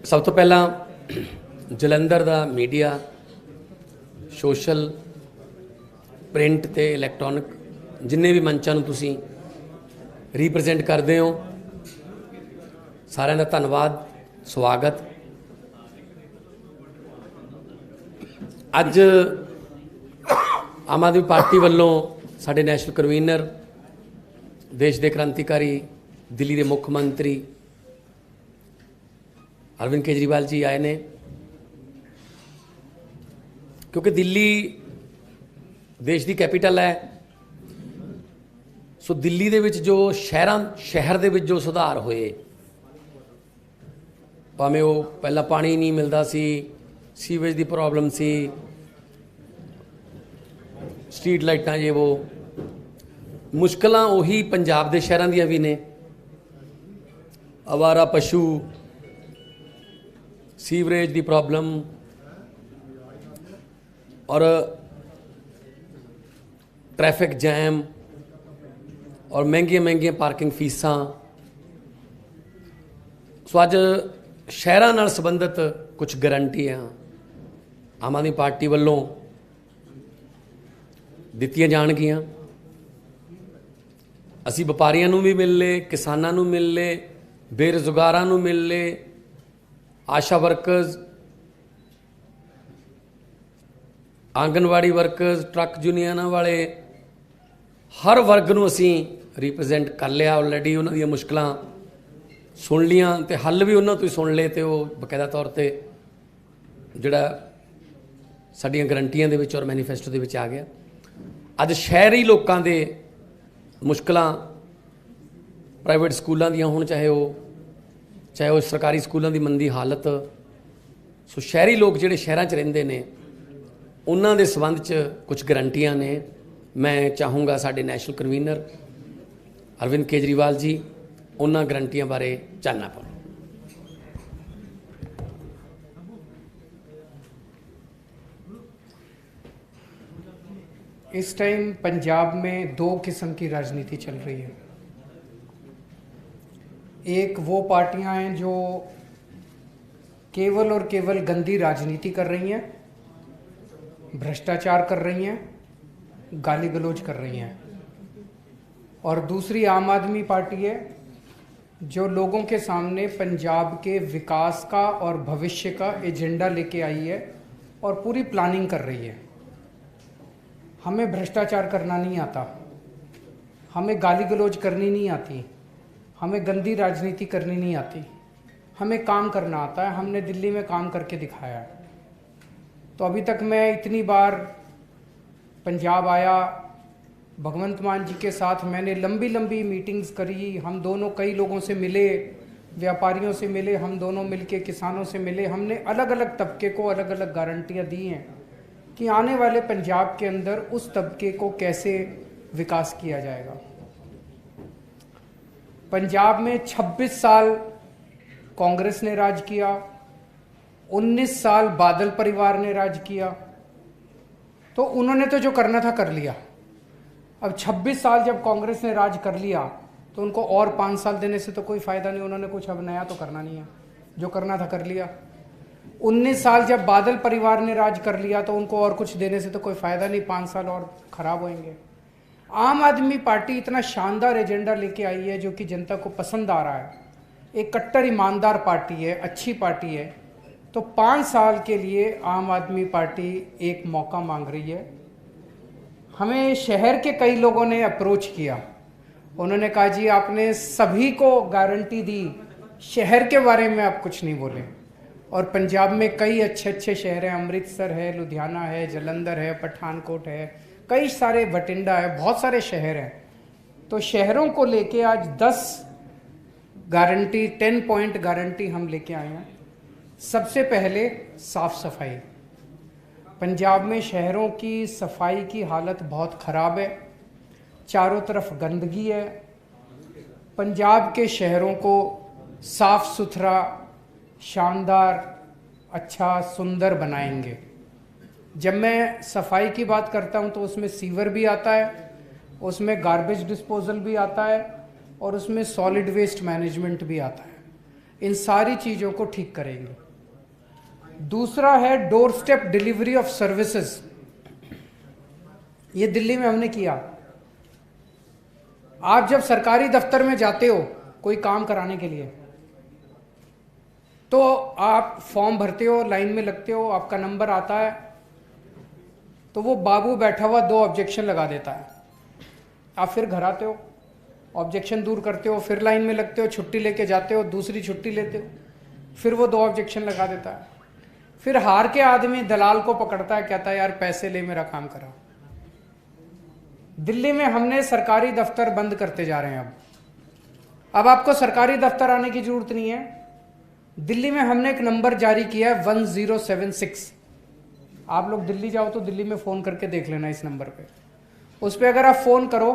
सब तो पहला जलंधर का मीडिया सोशल प्रिंट ते इलैक्ट्रॉनिक जिन्ने भी मंचां नूं तुसीं रिप्रजेंट करते हो सारिਆਂ ਦਾ धन्यवाद स्वागत। अज आम आदमी पार्टी वालों साडे नैशनल कन्वीनर देश के क्रांतिकारी दिल्ली के मुख्य मंत्री अरविंद केजरीवाल जी आए ने, क्योंकि दिल्ली देश की कैपिटल है। सो दिल्ली दे विच जो शहर दे विच जो सुधार होए, भावें वो पहला पानी नहीं मिलता सी, सीवेज की प्रॉब्लम सी, स्ट्रीट लाइटां ये वो मुश्किल उही पंजाब के शहरों दियां भी ने। आवारा पशु, सीवरेज की प्रॉब्लम और ट्रैफिक जैम और महंगिया पार्किंग फीसां। सो अज शहरों नाल संबंधित कुछ गारंटियां आम आदमी पार्टी वालों दित्तियां जाणगियां। असी व्यापारियों नूं भी मिल ले, किसानों नूं मिल ले, बेरोजगारां नूं मिल ले, ASHA workers, anganwadi workers, truck union वाले हर वर्ग नूं असीं रिप्रजेंट कर लिया ऑलरेडी। उन्हां दीयां मुश्किलां सुन लियां ते हल भी उन्हां तों ही सुन ले ते वो बकायदा तौर पर जिहड़ा साडीआं गारंटियां दे विच और मैनीफेस्टो दे विच आ गया। अज शहरी लोकां दे मुश्किलां प्राइवेट स्कूलों दियां होण, चाहे वो सरकारी स्कूलों की मंदी हालत। सो शहरी लोग जिहड़े शहरां च रहिंदे ने उन्हां दे संबंध च कुछ गारंटियां ने। मैं चाहूँगा साडे नैशनल कन्वीनर अरविंद केजरीवाल जी उन्हां गारंटियां बारे जानना पाओ। इस टाइम पंजाब में दो किस्म की राजनीति चल रही है। एक वो पार्टियां हैं जो केवल और केवल गंदी राजनीति कर रही हैं, भ्रष्टाचार कर रही हैं, गाली गलौज कर रही हैं, और दूसरी आम आदमी पार्टी है जो लोगों के सामने पंजाब के विकास का और भविष्य का एजेंडा लेके आई है और पूरी प्लानिंग कर रही है। हमें भ्रष्टाचार करना नहीं आता, हमें गाली गलौज करनी नहीं आती, हमें गंदी राजनीति करनी नहीं आती, हमें काम करना आता है। हमने दिल्ली में काम करके दिखाया है। तो अभी तक मैं इतनी बार पंजाब आया, भगवंत मान जी के साथ मैंने लंबी लंबी मीटिंग्स करी। हम दोनों कई लोगों से मिले, व्यापारियों से मिले, हम दोनों मिलके किसानों से मिले। हमने अलग अलग तबके को अलग अलग गारंटियाँ दी हैं कि आने वाले पंजाब के अंदर उस तबके को कैसे विकास किया जाएगा। पंजाब में 26 साल कांग्रेस ने राज किया, 19 साल बादल परिवार ने राज किया, तो उन्होंने तो जो करना था कर लिया। अब 26 साल जब कांग्रेस ने राज कर लिया तो उनको और 5 साल देने से तो कोई फ़ायदा नहीं। उन्होंने कुछ अब नया तो करना नहीं है, जो करना था कर लिया। 19 साल जब बादल परिवार ने राज कर लिया तो उनको और कुछ देने से तो कोई फ़ायदा नहीं, 5 साल और ख़राब होंगे। आम आदमी पार्टी इतना शानदार एजेंडा लेके आई है जो कि जनता को पसंद आ रहा है। एक कट्टर ईमानदार पार्टी है, अच्छी पार्टी है। तो 5 साल के लिए आम आदमी पार्टी एक मौका मांग रही है। हमें शहर के कई लोगों ने अप्रोच किया, उन्होंने कहा जी आपने सभी को गारंटी दी, शहर के बारे में आप कुछ नहीं बोले। और पंजाब में कई अच्छे अच्छे शहर हैं, अमृतसर है, लुधियाना है, जलंधर है, पठानकोट है, कई सारे, बठिंडा है, बहुत सारे शहर हैं। तो शहरों को लेके आज 10 गारंटी, 10 पॉइंट गारंटी हम लेके आए हैं। सबसे पहले साफ सफाई। पंजाब में शहरों की सफाई की हालत बहुत ख़राब है, चारों तरफ गंदगी है। पंजाब के शहरों को साफ सुथरा, शानदार, अच्छा, सुंदर बनाएंगे। जब मैं सफाई की बात करता हूं तो उसमें सीवर भी आता है, उसमें गार्बेज डिस्पोजल भी आता है और उसमें सॉलिड वेस्ट मैनेजमेंट भी आता है। इन सारी चीज़ों को ठीक करेंगे। दूसरा है door step delivery of services. ये दिल्ली में हमने किया। आप जब सरकारी दफ्तर में जाते हो कोई काम कराने के लिए, तो आप फॉर्म भरते हो, लाइन में लगते हो, आपका नंबर आता है, तो वो बाबू बैठा हुआ 2 ऑब्जेक्शन लगा देता है। आप फिर घर आते हो, ऑब्जेक्शन दूर करते हो, फिर लाइन में लगते हो, छुट्टी लेके जाते हो, दूसरी छुट्टी लेते हो, फिर वो 2 ऑब्जेक्शन लगा देता है। फिर हार के आदमी दलाल को पकड़ता है, कहता है यार पैसे ले, मेरा काम करा। दिल्ली में हमने सरकारी दफ्तर बंद करते जा रहे हैं। अब आपको सरकारी दफ्तर आने की जरूरत नहीं है। दिल्ली में हमने एक नंबर जारी किया है 1076। आप लोग दिल्ली जाओ तो दिल्ली में फ़ोन करके देख लेना इस नंबर पे। उस पर अगर आप फ़ोन करो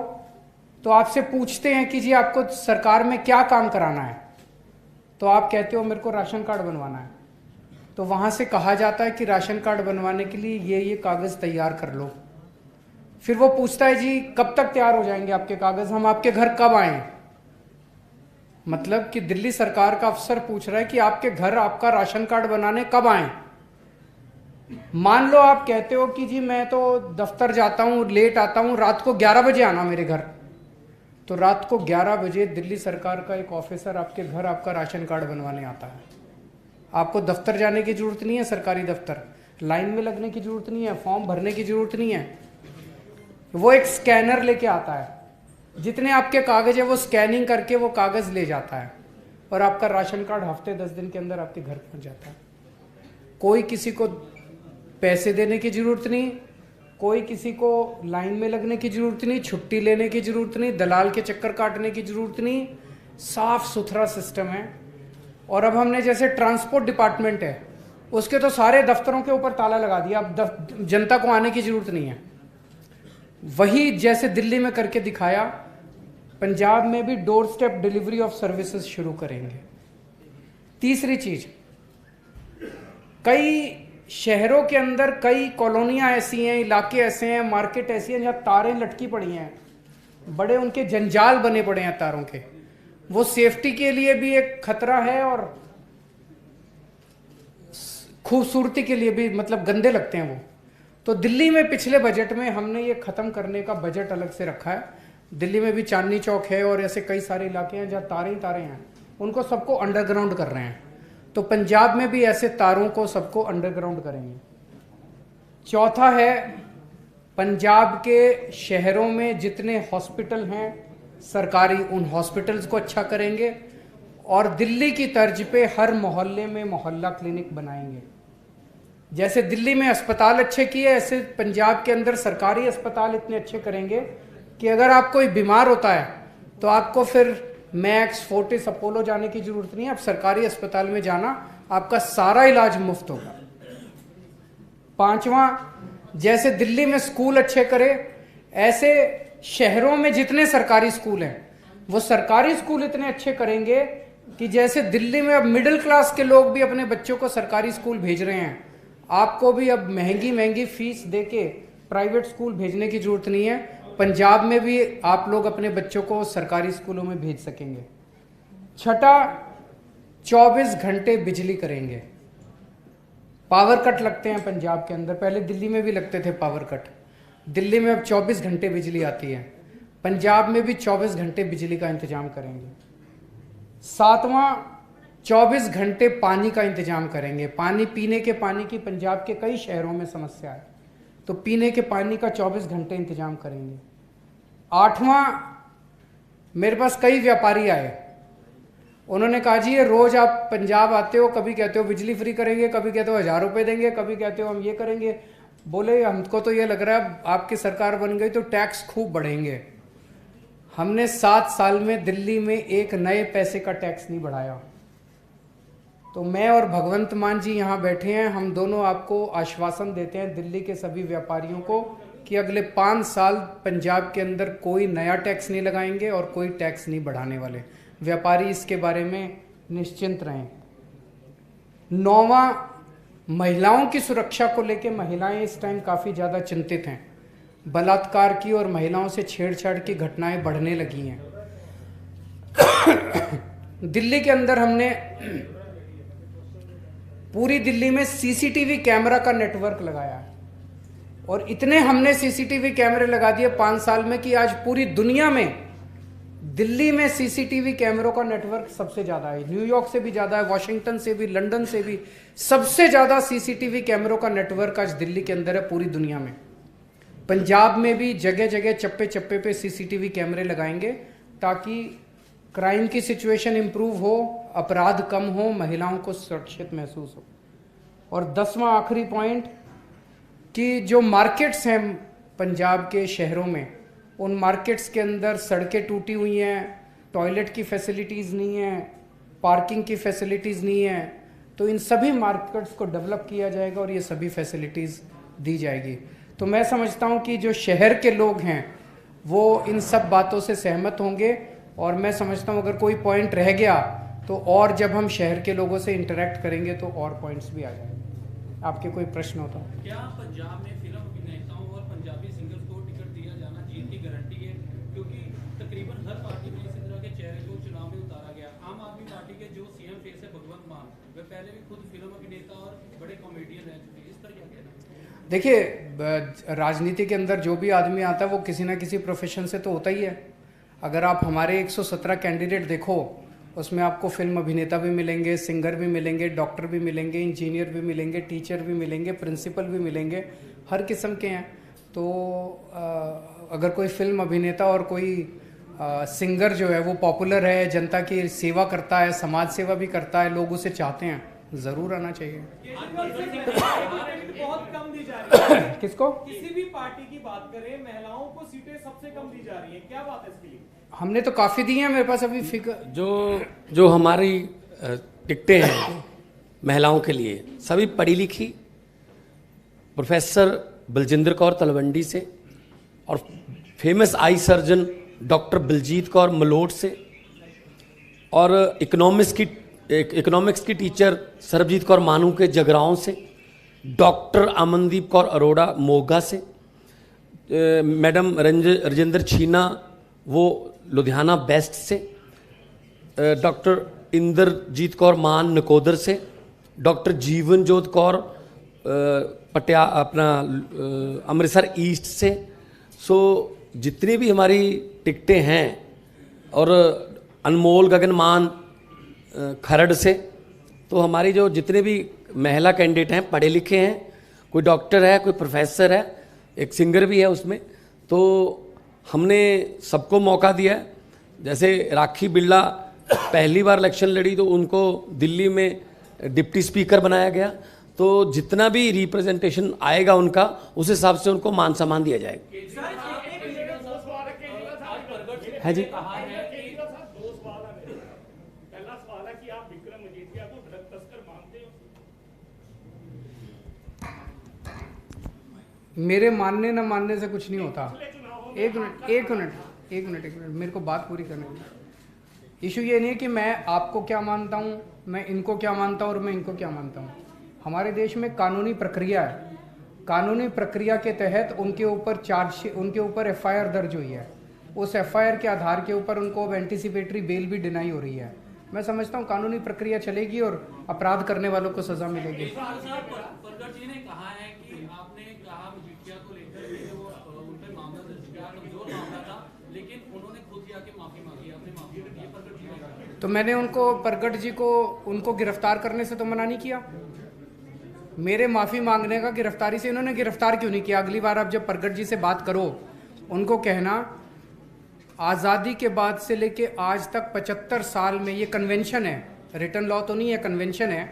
तो आपसे पूछते हैं कि जी आपको सरकार में क्या काम कराना है, तो आप कहते हो मेरे को राशन कार्ड बनवाना है। तो वहाँ से कहा जाता है कि राशन कार्ड बनवाने के लिए ये कागज़ तैयार कर लो। फिर वो पूछता है जी कब तक तैयार हो जाएंगे आपके कागज़, हम आपके घर कब आएँ। मतलब कि दिल्ली सरकार का अफसर पूछ रहा है कि आपके घर आपका राशन कार्ड बनाने कब आएँ। मान लो आप कहते हो कि जी मैं तो दफ्तर जाता हूँ, लेट आता हूँ, रात को 11 बजे आना मेरे घर, तो रात को 11 बजे दिल्ली सरकार का एक ऑफिसर आपके घर आपका राशन कार्ड बनवाने आता है। आपको दफ्तर जाने की जरूरत नहीं है, सरकारी दफ्तर लाइन में लगने की जरूरत नहीं है, फॉर्म भरने की जरूरत नहीं है। वो एक स्कैनर लेके आता है, जितने आपके कागज है वो स्कैनिंग करके वो कागज ले जाता है और आपका राशन कार्ड हफ्ते 10 दिन के अंदर आपके घर पहुंच जाता है। कोई किसी को पैसे देने की जरूरत नहीं, कोई किसी को लाइन में लगने की जरूरत नहीं, छुट्टी लेने की जरूरत नहीं, दलाल के चक्कर काटने की जरूरत नहीं। साफ सुथरा सिस्टम है। और अब हमने जैसे ट्रांसपोर्ट डिपार्टमेंट है, उसके तो सारे दफ्तरों के ऊपर ताला लगा दिया, अब जनता को आने की जरूरत नहीं है। वही जैसे दिल्ली में करके दिखाया, पंजाब में भी door step delivery of services शुरू करेंगे। तीसरी चीज, कई शहरों के अंदर कई कॉलोनियां ऐसी हैं, इलाके ऐसे हैं, मार्केट ऐसी हैं जहां तारें लटकी पड़ी हैं, बड़े उनके जंजाल बने पड़े हैं तारों के। वो सेफ्टी के लिए भी एक खतरा है और खूबसूरती के लिए भी, मतलब गंदे लगते हैं वो। तो दिल्ली में पिछले बजट में हमने ये खत्म करने का बजट अलग से रखा है। दिल्ली में भी चांदनी चौक है और ऐसे कई सारे इलाके हैं जहाँ तारें ही तारें हैं, उनको सबको अंडरग्राउंड कर रहे हैं। तो पंजाब में भी ऐसे तारों को सबको अंडरग्राउंड करेंगे। चौथा है, पंजाब के शहरों में जितने हॉस्पिटल हैं सरकारी, उन हॉस्पिटल्स को अच्छा करेंगे और दिल्ली की तर्ज पे हर मोहल्ले में मोहल्ला क्लिनिक बनाएंगे। जैसे दिल्ली में अस्पताल अच्छे किए, ऐसे पंजाब के अंदर सरकारी अस्पताल इतने अच्छे करेंगे कि अगर आप कोई बीमार होता है तो आपको फिर मैक्स, फोर्टिस, अपोलो जाने की जरूरत नहीं है। आप सरकारी अस्पताल में जाना, आपका सारा इलाज मुफ्त होगा। पांचवा, जैसे दिल्ली में स्कूल अच्छे करे, ऐसे शहरों में जितने सरकारी स्कूल हैं वो सरकारी स्कूल इतने अच्छे करेंगे कि जैसे दिल्ली में अब मिडिल क्लास के लोग भी अपने बच्चों को सरकारी स्कूल भेज रहे हैं, आपको भी अब महंगी महंगी फीस देके प्राइवेट स्कूल भेजने की जरूरत नहीं है। पंजाब में भी आप लोग अपने बच्चों को सरकारी स्कूलों में भेज सकेंगे। छठा, 24 घंटे बिजली करेंगे। पावर कट लगते हैं पंजाब के अंदर, पहले दिल्ली में भी लगते थे पावर कट, दिल्ली में अब 24 घंटे बिजली आती है। पंजाब में भी 24 घंटे बिजली का इंतजाम करेंगे। सातवां, 24 घंटे पानी का इंतजाम करेंगे। पानी, पीने के पानी की पंजाब के कई शहरों में समस्या है, तो पीने के पानी का 24 घंटे इंतजाम करेंगे। आठवां, मेरे पास कई व्यापारी आए, उन्होंने कहा जी ये रोज आप पंजाब आते हो, कभी कहते हो बिजली फ्री करेंगे, कभी कहते हो 1000 रुपये देंगे, कभी कहते हो हम ये करेंगे। बोले हमको तो ये लग रहा है आपकी सरकार बन गई तो टैक्स खूब बढ़ेंगे। हमने 7 साल में दिल्ली में एक नए पैसे का टैक्स नहीं बढ़ाया। तो मैं और भगवंत मान जी यहाँ बैठे हैं, हम दोनों आपको आश्वासन देते हैं दिल्ली के सभी व्यापारियों को कि अगले 5 साल पंजाब के अंदर कोई नया टैक्स नहीं लगाएंगे और कोई टैक्स नहीं बढ़ाने वाले। व्यापारी इसके बारे में निश्चिंत रहें। 9वां, महिलाओं की सुरक्षा को लेकर महिलाएं इस टाइम काफ़ी ज़्यादा चिंतित हैं। बलात्कार की और महिलाओं से छेड़छाड़ की घटनाएं बढ़ने लगी हैं। दिल्ली के अंदर हमने पूरी दिल्ली में सीसीटीवी कैमरा का नेटवर्क लगाया है और इतने हमने सीसीटीवी कैमरे लगा दिए 5 साल में कि आज पूरी दुनिया में दिल्ली में सीसीटीवी कैमरों का नेटवर्क सबसे ज्यादा है। न्यूयॉर्क से भी ज्यादा है, वॉशिंगटन से भी, लंदन से भी सबसे ज्यादा सीसीटीवी कैमरों का नेटवर्क आज दिल्ली के अंदर है पूरी दुनिया में। पंजाब में भी जगह जगह चप्पे चप्पे पे सीसीटीवी कैमरे लगाएंगे ताकि क्राइम की सिचुएशन इंप्रूव हो, अपराध कम हो, महिलाओं को सुरक्षित महसूस हो। और 10वां आखिरी पॉइंट कि जो मार्केट्स हैं पंजाब के शहरों में, उन मार्केट्स के अंदर सड़कें टूटी हुई हैं, टॉयलेट की फैसिलिटीज़ नहीं है, पार्किंग की फैसिलिटीज़ नहीं है, तो इन सभी मार्केट्स को डेवलप किया जाएगा और ये सभी फैसिलिटीज़ दी जाएगी। तो मैं समझता हूँ कि जो शहर के लोग हैं वो इन सब बातों से सहमत होंगे और मैं समझता हूँ अगर कोई पॉइंट रह गया तो और जब हम शहर के लोगों से इंटरेक्ट करेंगे तो और पॉइंट्स भी आ जाएंगे। आपके कोई प्रश्न हो तो? क्या पंजाब में फिल्म अभिनेताओं और पंजाबी सिंगर्स को टिकट दिया जाना जीत की गारंटी है? क्योंकि तकरीबन हर पार्टी में इसी तरह के चेहरे को चुनाव में उतारा गया। आम आदमी पार्टी के जो सीएम फेस है भगवंत मान, वे पहले भी खुद फिल्म अभिनेता और बड़े कॉमेडियन रह चुके हैं, इस पर क्या कहना है? देखिए, राजनीति के अंदर जो भी आदमी आता है वो किसी ना किसी प्रोफेशन से तो होता ही है। अगर आप हमारे 117 कैंडिडेट देखो, उसमें आपको फिल्म अभिनेता भी मिलेंगे, सिंगर भी मिलेंगे, डॉक्टर भी मिलेंगे, इंजीनियर भी मिलेंगे, टीचर भी मिलेंगे, प्रिंसिपल भी मिलेंगे, हर किस्म के हैं। तो अगर कोई फिल्म अभिनेता और कोई सिंगर जो है वो पॉपुलर है, जनता की सेवा करता है, समाज सेवा भी करता है, लोग उसे चाहते हैं, ज़रूर आना चाहिए। बहुत कम दी जा रही है। किसको? किसी भी पार्टी की बात करें, महिलाओं को सीटें सबसे कम दी जा रही है, क्या बात है इसके लिए? हमने तो काफ़ी दी हैं, मेरे पास अभी फिगर। जो हमारी टिकटें हैं महिलाओं के लिए, सभी पढ़ी लिखी, प्रोफेसर बलजिंदर कौर तलवंडी से और famous eye surgeon doctor Baljeet Kaur Malout से और इकोनॉमिक्स की टीचर सरबजीत कौर मानू के जगराओं से, डॉक्टर अमनदीप कौर अरोड़ा मोगा से, मैडम रजिंदर छीना वो लुधियाना बेस्ट से, डॉक्टर इंद्रजीत कौर मान नकोदर से, डॉक्टर जीवन जोत कौर अमृतसर ईस्ट से। सो जितनी भी हमारी टिकटें हैं और अनमोल गगनमान खरड़ से, तो हमारी जो जितने भी महिला कैंडिडेट हैं पढ़े लिखे हैं, कोई डॉक्टर है, कोई प्रोफेसर है, एक सिंगर भी है उसमें, तो हमने सबको मौका दिया है। जैसे राखी बिरला पहली बार इलेक्शन लड़ी तो उनको दिल्ली में डिप्टी स्पीकर बनाया गया। तो जितना भी रिप्रेजेंटेशन आएगा उनका, उस हिसाब से उनको मान सम्मान दिया जाएगा। है जी। मेरे मानने न मानने से कुछ नहीं होता। एक मिनट मेरे को बात पूरी करने दीजिए। इशू ये नहीं है कि मैं आपको क्या मानता हूँ, मैं इनको क्या मानता हूँ और मैं इनको क्या मानता हूँ। हमारे देश में कानूनी प्रक्रिया है, कानूनी प्रक्रिया के तहत उनके ऊपर एफआईआर दर्ज हुई है। उस एफआईआर के आधार के ऊपर उनको अब एंटीसिपेटरी बेल भी डिनाई हो रही है। मैं समझता हूँ कानूनी प्रक्रिया चलेगी और अपराध करने वालों को सजा मिलेगी। परगट जी ने कहा है कि आपने कहा बिटिया को लेकर उन पे मामला दर्ज किया, कमजोर मामला था, लेकिन उन्होंने खुद आके माफी मांगी, आपने माफी दी है, परगट जी ने कहा। तो मैंने परगट जी को उनको गिरफ्तार करने से तो मना नहीं किया। मेरे माफी मांगने का गिरफ्तारी से इन्होंने गिरफ्तार क्यों नहीं किया? अगली बार आप जब परगट जी से बात करो, उनको कहना आज़ादी के बाद से लेके आज तक 75 साल में, ये कन्वेंशन है, रिटर्न लॉ तो नहीं है, कन्वेंशन है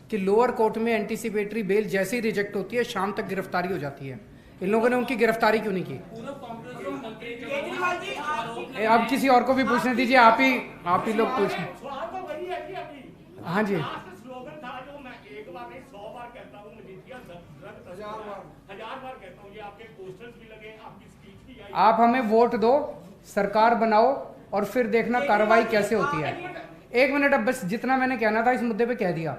कि लोअर कोर्ट में एंटीसिपेटरी बेल जैसे ही रिजेक्ट होती है शाम तक गिरफ्तारी हो जाती है। इन लोगों ने उनकी गिरफ्तारी क्यों नहीं की? अब किसी और को भी पूछने दीजिए, आप ही लोग पूछें। हाँ जी। आप हमें वोट दो, सरकार बनाओ और फिर देखना कार्रवाई कैसे होती है। एक मिनट, अब बस जितना मैंने कहना था इस मुद्दे पे कह दिया।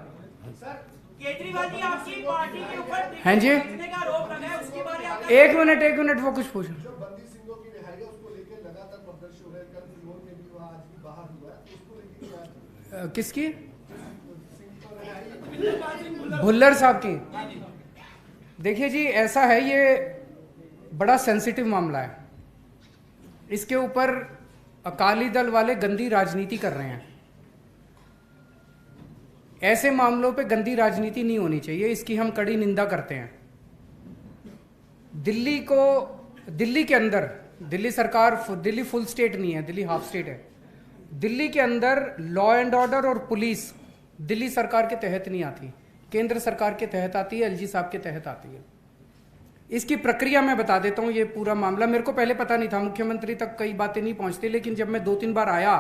केजरीवाल जी आपकी पार्टी के ऊपर हैं जी, का आरोप लगा है, उसके बारे में एक मिनट वो कुछ पूछ। जो बंदी सिंहों की रिहाई है उसको लेकर लगातार प्रदर्शन हो रहे हैं, कल फ्लोर में भी हुआ, आज भी बाहर हुआ है, उसको लेकर किसकी? भुल्लर साहब की। देखिए जी, ऐसा है, ये बड़ा सेंसिटिव मामला है। इसके ऊपर अकाली दल वाले गंदी राजनीति कर रहे हैं। ऐसे मामलों पे गंदी राजनीति नहीं होनी चाहिए, इसकी हम कड़ी निंदा करते हैं। दिल्ली के अंदर, दिल्ली सरकार, दिल्ली फुल स्टेट नहीं है, दिल्ली हाफ स्टेट है। दिल्ली के अंदर लॉ एंड ऑर्डर और पुलिस दिल्ली सरकार के तहत नहीं आती, केंद्र सरकार के तहत आती है, एलजी साहब के तहत आती है। इसकी प्रक्रिया मैं बता देता हूं। ये पूरा मामला मेरे को पहले पता नहीं था, मुख्यमंत्री तक कई बातें नहीं पहुंचती, लेकिन जब मैं 2-3 बार आया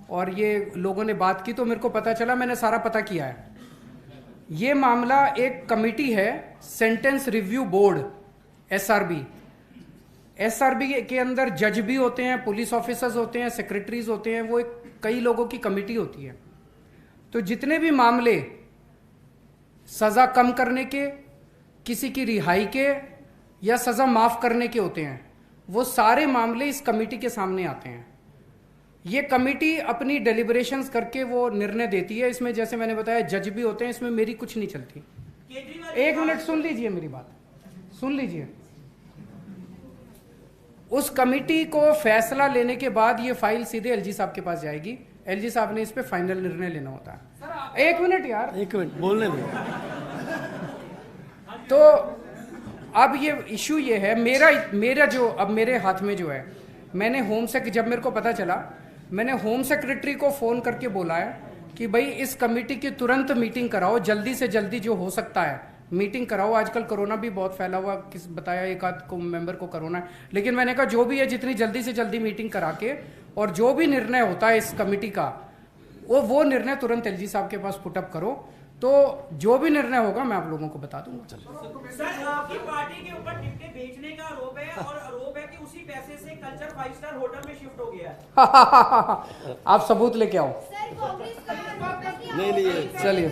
और ये लोगों ने बात की तो मेरे को पता चला, मैंने सारा पता किया है। ये मामला एक कमेटी है, sentence review board, SRB. SRB के अंदर जज भी होते हैं, पुलिस ऑफिसर्स होते हैं, सेक्रेटरीज होते हैं, वो एक कई लोगों की कमेटी होती है। तो जितने भी मामले सजा कम करने के, किसी की रिहाई के या सजा माफ करने के होते हैं, वो सारे मामले इस कमेटी के सामने आते हैं। ये कमेटी अपनी डेलिब्रेशंस करके वो निर्णय देती है। इसमें जैसे मैंने बताया जज भी होते हैं, इसमें मेरी कुछ नहीं चलती। 1 मिनट सुन लीजिए, मेरी बात सुन लीजिए। उस कमेटी को फैसला लेने के बाद ये फाइल सीधे एलजी साहब के पास जाएगी। एलजी साहब ने इस पे फाइनल निर्णय लेना होता है। 1 मिनट यार, 1 मिनट बोलने दो। तो अब ये इशू ये है, मेरा जो अब मेरे हाथ में जो है, मैंने जब मेरे को पता चला, मैंने होम सेक्रेटरी को फोन करके बोला है कि भाई इस कमेटी की तुरंत मीटिंग कराओ, जल्दी से जल्दी जो हो सकता है मीटिंग कराओ। आजकल कोरोना भी बहुत फैला हुआ, किस बताया एक आध को मेंबर को कोरोना है, लेकिन मैंने कहा जो भी है जितनी जल्दी से जल्दी मीटिंग करा के और जो भी निर्णय होता है इस कमेटी का, वो निर्णय तुरंत एलजी साहब के पास पुटअप करो। तो जो भी निर्णय होगा मैं आप लोगों को बता दूंगा। सर, आपकी पार्टी के ऊपर टिकटें बेचने का आरोप है और आरोप है कि उसी पैसे से कल्चर 5 स्टार होटल में शिफ्ट हो गया है। आप सबूत लेके आओ। सर, कांग्रेस का नहीं, चलिए।